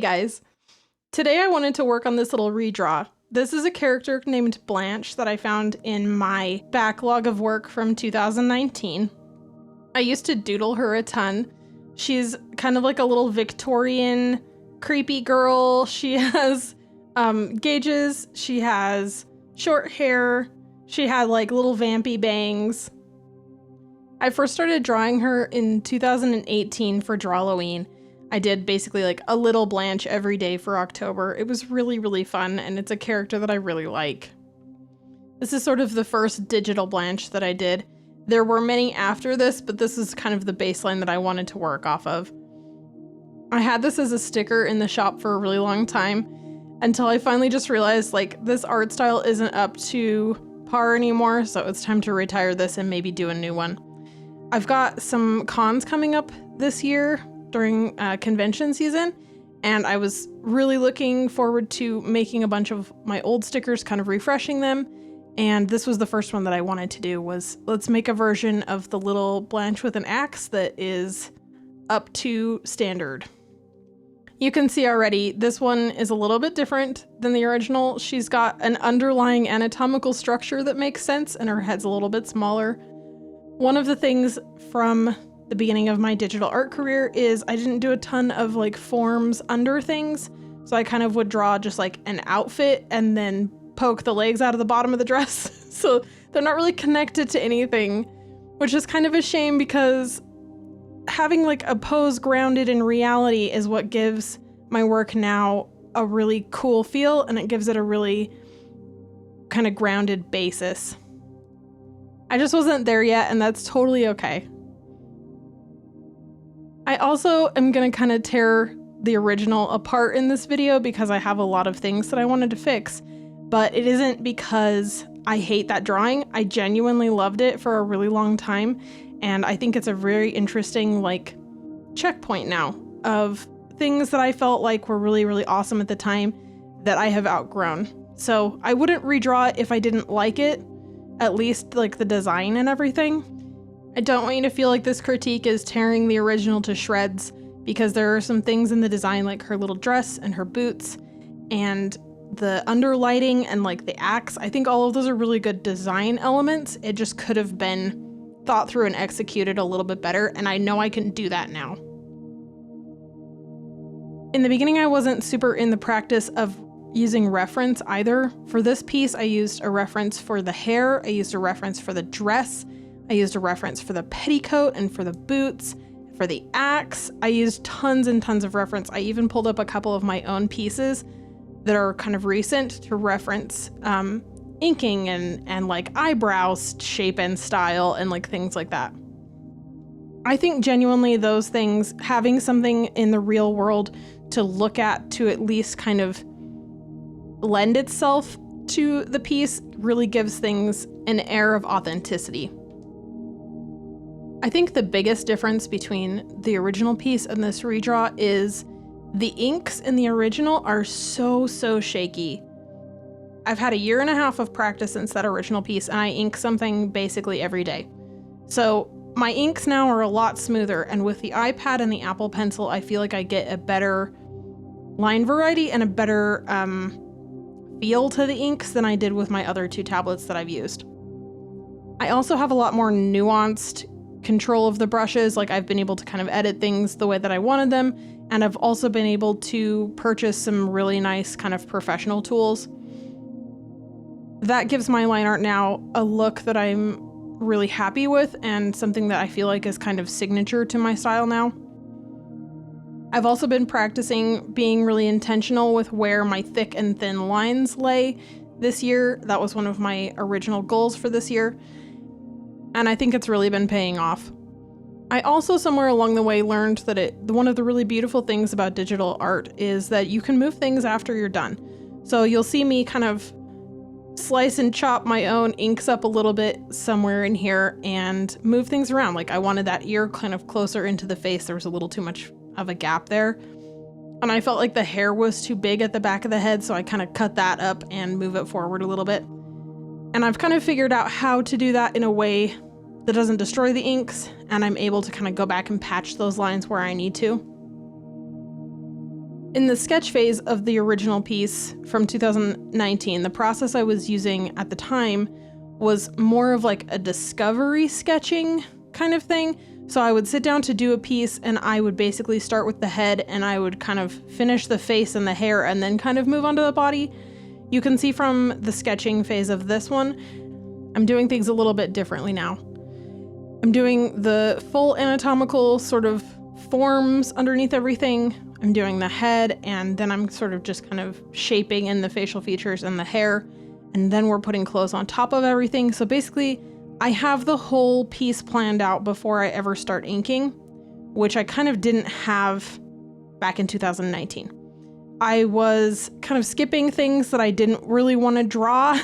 Hey guys, today I wanted to work on this little redraw. This is a character named Blanche that I found in my backlog of work from 2019. I used to doodle her a ton. She's kind of like a little Victorian creepy girl. She has gauges, she has short hair, she had like little vampy bangs. I first started drawing her in 2018 for Drawloween. I did basically like a little Blanche every day for October. It was really, really fun, and it's a character that I really like. This is sort of the first digital Blanche that I did. There were many after this, but this is kind of the baseline that I wanted to work off of. I had this as a sticker in the shop for a really long time until I finally just realized like this art style isn't up to par anymore, so it's time to retire this and maybe do a new one. I've got some cons coming up this year during convention season, and I was really looking forward to making a bunch of my old stickers, kind of refreshing them, and this was the first one that I wanted to do. Was let's make a version of the little Blanche with an axe that is up to standard. You can see already this one is a little bit different than the original. She's got an underlying anatomical structure that makes sense, and her head's a little bit smaller. One of the things from the beginning of my digital art career is I didn't do a ton of like forms under things. So I kind of would draw just like an outfit and then poke the legs out of the bottom of the dress. So they're not really connected to anything, which is kind of a shame because having like a pose grounded in reality is what gives my work now a really cool feel, and it gives it a really kind of grounded basis. I just wasn't there yet, and that's totally okay. I also am going to kind of tear the original apart in this video because I have a lot of things that I wanted to fix, but it isn't because I hate that drawing. I genuinely loved it for a really long time, and I think it's a very interesting like checkpoint now of things that I felt like were really, really awesome at the time that I have outgrown. So I wouldn't redraw it if I didn't like it, at least like the design and everything. I don't want you to feel like this critique is tearing the original to shreds, because there are some things in the design like her little dress and her boots and the underlighting and like the axe. I think all of those are really good design elements. It just could have been thought through and executed a little bit better, and I know I can do that now. In the beginning, I wasn't super in the practice of using reference either. For this piece, I used a reference for the hair, I used a reference for the dress, I used a reference for the petticoat and for the boots, for the axe. I used tons and tons of reference. I even pulled up a couple of my own pieces that are kind of recent to reference inking and like eyebrows shape and style and like things like that. I think genuinely those things, having something in the real world to look at to at least kind of lend itself to the piece, really gives things an air of authenticity. I think the biggest difference between the original piece and this redraw is the inks in the original are so shaky. I've had 1.5 years of practice since that original piece, and I ink something basically every day. So my inks now are a lot smoother, and with the iPad and the Apple Pencil, I feel like I get a better line variety and a better feel to the inks than I did with my other 2 tablets that I've used. I also have a lot more nuanced control of the brushes. Like I've been able to kind of edit things the way that I wanted them, and I've also been able to purchase some really nice kind of professional tools. That gives my line art now a look that I'm really happy with, and something that I feel like is kind of signature to my style now. I've also been practicing being really intentional with where my thick and thin lines lay this year. That was one of my original goals for this year, and I think it's really been paying off. I also somewhere along the way learned that one of the really beautiful things about digital art is that you can move things after you're done. So you'll see me kind of slice and chop my own inks up a little bit somewhere in here and move things around. Like I wanted that ear kind of closer into the face. There was a little too much of a gap there, and I felt like the hair was too big at the back of the head, so I kind of cut that up and move it forward a little bit. And I've kind of figured out how to do that in a way that doesn't destroy the inks, and I'm able to kind of go back and patch those lines where I need to. In the sketch phase of the original piece from 2019, the process I was using at the time was more of like a discovery sketching kind of thing. So I would sit down to do a piece and I would basically start with the head and I would kind of finish the face and the hair and then kind of move on to the body. You can see from the sketching phase of this one, I'm doing things a little bit differently now. I'm doing the full anatomical sort of forms underneath everything. I'm doing the head, and then I'm sort of just kind of shaping in the facial features and the hair, and then we're putting clothes on top of everything. So basically, I have the whole piece planned out before I ever start inking, which I kind of didn't have back in 2019. I was kind of skipping things that I didn't really want to draw,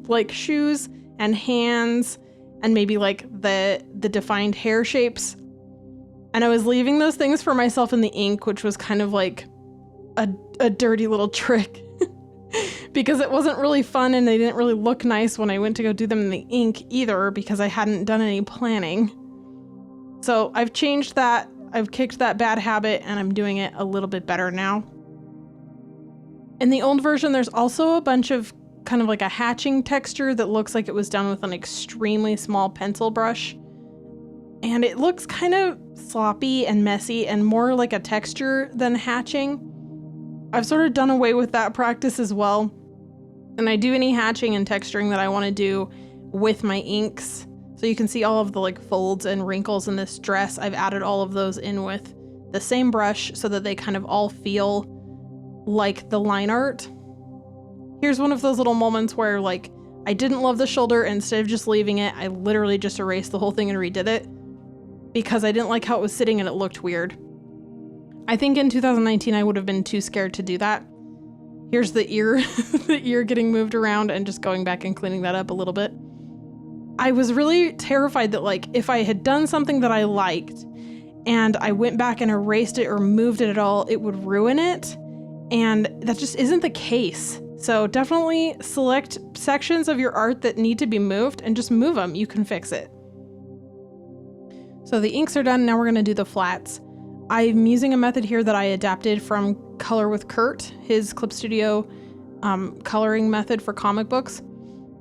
like shoes and hands, and maybe like the defined hair shapes. And I was leaving those things for myself in the ink, which was kind of like a dirty little trick because it wasn't really fun and they didn't really look nice when I went to go do them in the ink either because I hadn't done any planning. So I've changed that. I've kicked that bad habit and I'm doing it a little bit better now. In the old version, there's also a bunch of kind of like a hatching texture that looks like it was done with an extremely small pencil brush. And it looks kind of sloppy and messy and more like a texture than hatching. I've sort of done away with that practice as well. And I do any hatching and texturing that I want to do with my inks. So you can see all of the like folds and wrinkles in this dress. I've added all of those in with the same brush so that they kind of all feel like the line art. Here's one of those little moments where like I didn't love the shoulder. Instead of just leaving it, I literally just erased the whole thing and redid it because I didn't like how it was sitting and it looked weird. I think in 2019 I would have been too scared to do that. Here's the ear, the ear getting moved around and just going back and cleaning that up a little bit. I was really terrified that like if I had done something that I liked and I went back and erased it or moved it at all, it would ruin it. And that just isn't the case. So definitely select sections of your art that need to be moved and just move them. You can fix it. So the inks are done. Now we're going to do the flats. I'm using a method here that I adapted from Color with Kurt, his Clip Studio coloring method for comic books.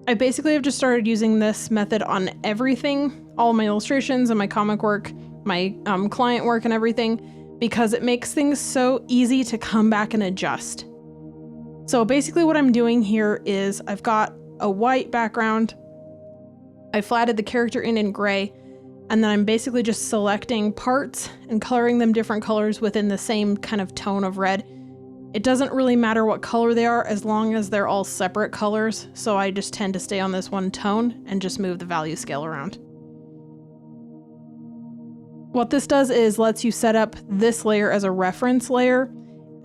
I basically have just started using this method on everything, all my illustrations and my comic work, my client work and everything, because it makes things so easy to come back and adjust. So basically what I'm doing here is I've got a white background. I flatted the character in gray, and then I'm basically just selecting parts and coloring them different colors within the same kind of tone of red. It doesn't really matter what color they are as long as they're all separate colors. So I just tend to stay on this one tone and just move the value scale around. What this does is lets you set up this layer as a reference layer,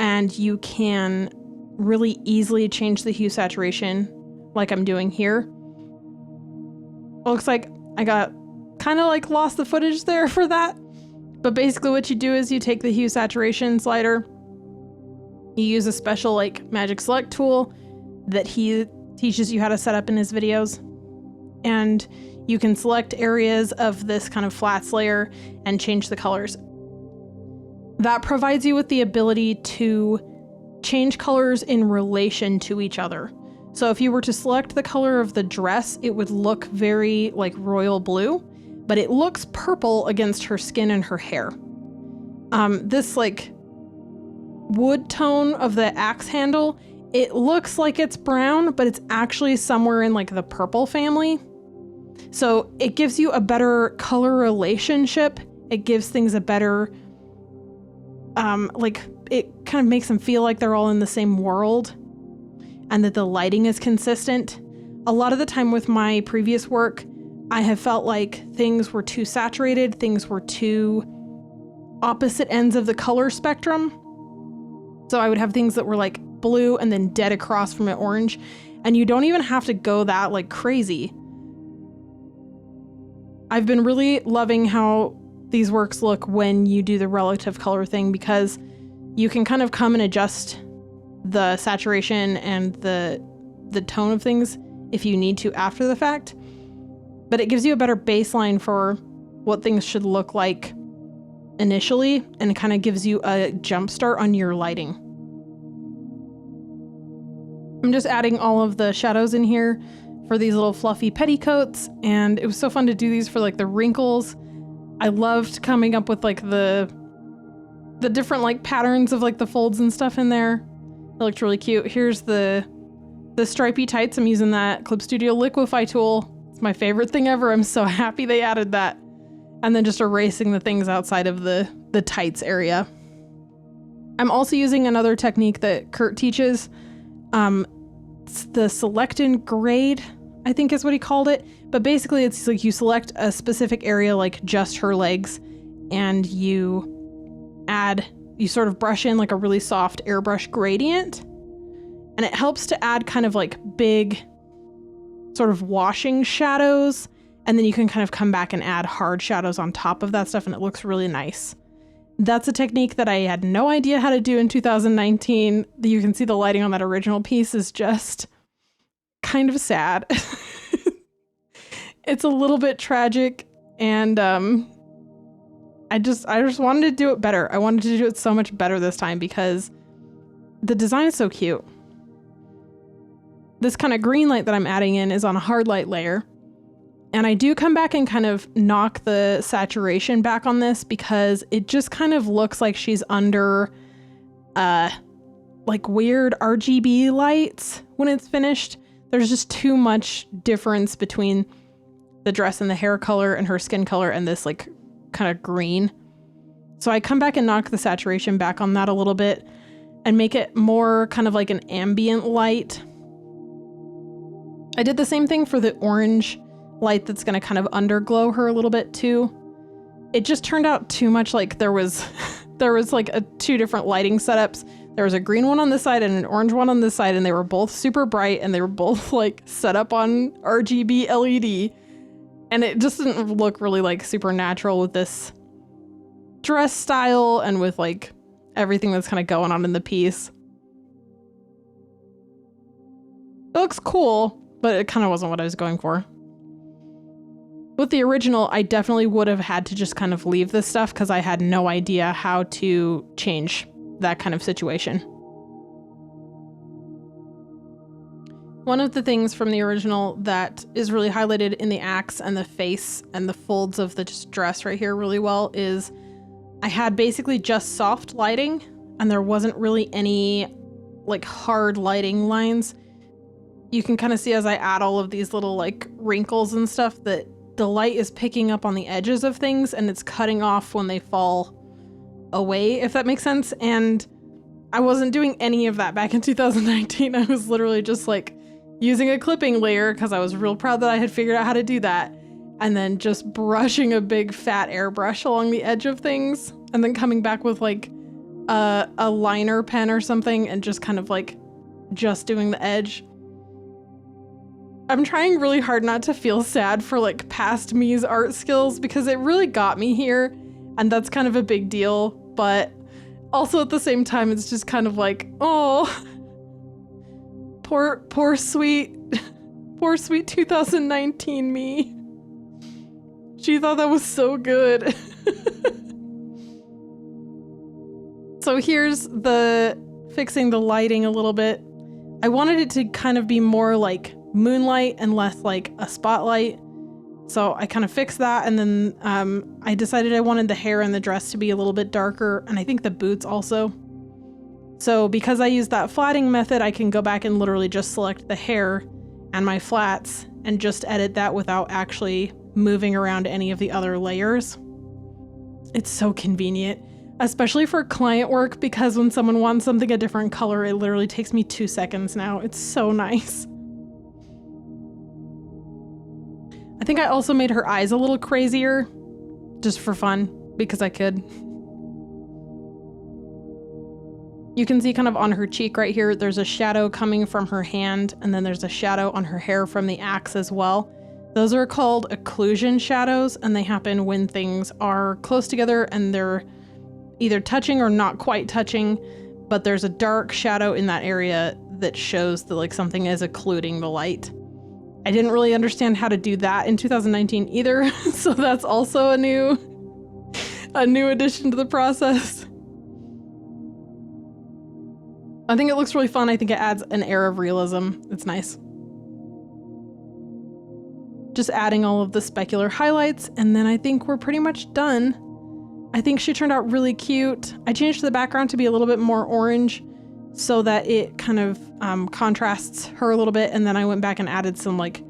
and you can really easily change the hue saturation like I'm doing here. It looks like I got kind of like lost the footage there for that. But basically what you do is you take the hue saturation slider, you use a special like magic select tool that he teaches you how to set up in his videos. And you can select areas of this kind of flats layer and change the colors. That provides you with the ability to change colors in relation to each other. So if you were to select the color of the dress, it would look very like royal blue, but it looks purple against her skin and her hair. This like wood tone of the axe handle, it looks like it's brown, but it's actually somewhere in like the purple family. So it gives you a better color relationship. It gives things a better, like it kind of makes them feel like they're all in the same world and that the lighting is consistent. A lot of the time with my previous work, I have felt like things were too saturated, things were too opposite ends of the color spectrum. So I would have things that were like blue and then dead across from it orange, and you don't even have to go that like crazy. I've been really loving how these works look when you do the relative color thing, because you can kind of come and adjust the saturation and the tone of things if you need to after the fact. But it gives you a better baseline for what things should look like initially, and it kind of gives you a jump start on your lighting. I'm just adding all of the shadows in here for these little fluffy petticoats, and it was so fun to do these for like the wrinkles. I loved coming up with like the different like patterns of like the folds and stuff in there. It looked really cute. Here's the stripy tights. I'm using that Clip Studio Liquify tool. It's my favorite thing ever. I'm so happy they added that. And then just erasing the things outside of the tights area. I'm also using another technique that Kurt teaches. It's the select and grade, I think is what he called it. But basically it's like you select a specific area, like just her legs, and you sort of brush in like a really soft airbrush gradient. And it helps to add kind of like big sort of washing shadows. And then you can kind of come back and add hard shadows on top of that stuff, and it looks really nice. That's a technique that I had no idea how to do in 2019. You can see the lighting on that original piece is just kind of sad. It's a little bit tragic, and I just wanted to do it better. I wanted to do it so much better this time because the design is so cute. This kind of green light that I'm adding in is on a hard light layer. And I do come back and kind of knock the saturation back on this because it just kind of looks like she's under like weird RGB lights when it's finished. There's just too much difference between the dress and the hair color and her skin color and this like kind of green. So I come back and knock the saturation back on that a little bit and make it more kind of like an ambient light. I did the same thing for the orange light that's going to kind of underglow her a little bit too. It just turned out too much like there was like two different lighting setups. There was a green one on this side and an orange one on this side, and they were both super bright and they were both like set up on RGB LED. And it just didn't look really like super natural with this dress style and with like everything that's kind of going on in the piece. It looks cool, but it kind of wasn't what I was going for. With the original, I definitely would have had to just kind of leave this stuff because I had no idea how to change that kind of situation. One of the things from the original that is really highlighted in the axe and the face and the folds of the dress right here really well is I had basically just soft lighting and there wasn't really any like hard lighting lines. You can kind of see as I add all of these little like wrinkles and stuff that the light is picking up on the edges of things and it's cutting off when they fall away, if that makes sense. And I wasn't doing any of that back in 2019. I was literally just like using a clipping layer because I was real proud that I had figured out how to do that. And then just brushing a big fat airbrush along the edge of things and then coming back with like a liner pen or something and just kind of like just doing the edge. I'm trying really hard not to feel sad for like past me's art skills because it really got me here and that's kind of a big deal, but also at the same time it's just kind of like, oh, poor sweet 2019 me. She thought that was so good. So here's the fixing the lighting a little bit. I wanted it to kind of be more like moonlight and less like a spotlight. So I kind of fixed that, and then I decided I wanted the hair and the dress to be a little bit darker, and I think the boots also. So because I used that flatting method, I can go back and literally just select the hair and my flats and just edit that without actually moving around any of the other layers. It's so convenient, especially for client work, because when someone wants something a different color, it literally takes me 2 seconds now. It's so nice. I think I also made her eyes a little crazier just for fun because I could. You can see kind of on her cheek right here, there's a shadow coming from her hand, and then there's a shadow on her hair from the axe as well. Those are called occlusion shadows, and they happen when things are close together and they're either touching or not quite touching, but there's a dark shadow in that area that shows that like something is occluding the light. I didn't really understand how to do that in 2019 either, so that's also a new addition to the process. I think it looks really fun. I think it adds an air of realism. It's nice. Just adding all of the specular highlights, and then I think we're pretty much done. I think she turned out really cute. I changed the background to be a little bit more orange so that it kind of contrasts her a little bit, and then I went back and added some like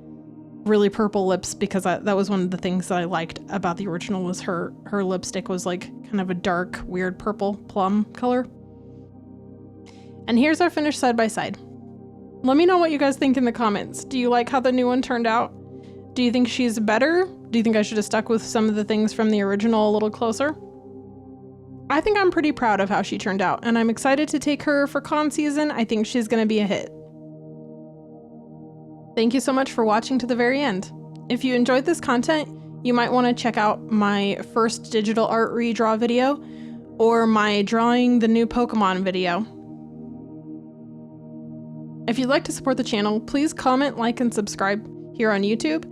really purple lips because that was one of the things that I liked about the original was her lipstick was like kind of a dark, weird purple plum color. And here's our finished side by side. Let me know what you guys think in the comments. Do you like how the new one turned out? Do you think she's better? Do you think I should have stuck with some of the things from the original a little closer? I think I'm pretty proud of how she turned out, and I'm excited to take her for con season. I think she's gonna be a hit. Thank you so much for watching to the very end. If you enjoyed this content, you might want to check out my first digital art redraw video or my drawing the new Pokemon video. If you'd like to support the channel, please comment, like, and subscribe here on YouTube,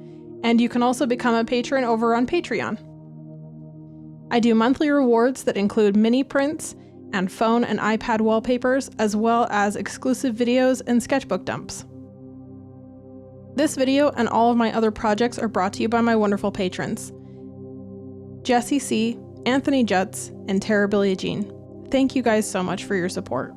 and you can also become a patron over on Patreon. I do monthly rewards that include mini prints and phone and iPad wallpapers, as well as exclusive videos and sketchbook dumps. This video and all of my other projects are brought to you by my wonderful patrons, Jesse C., Anthony Jutz, and Terribilia Jean. Thank you guys so much for your support.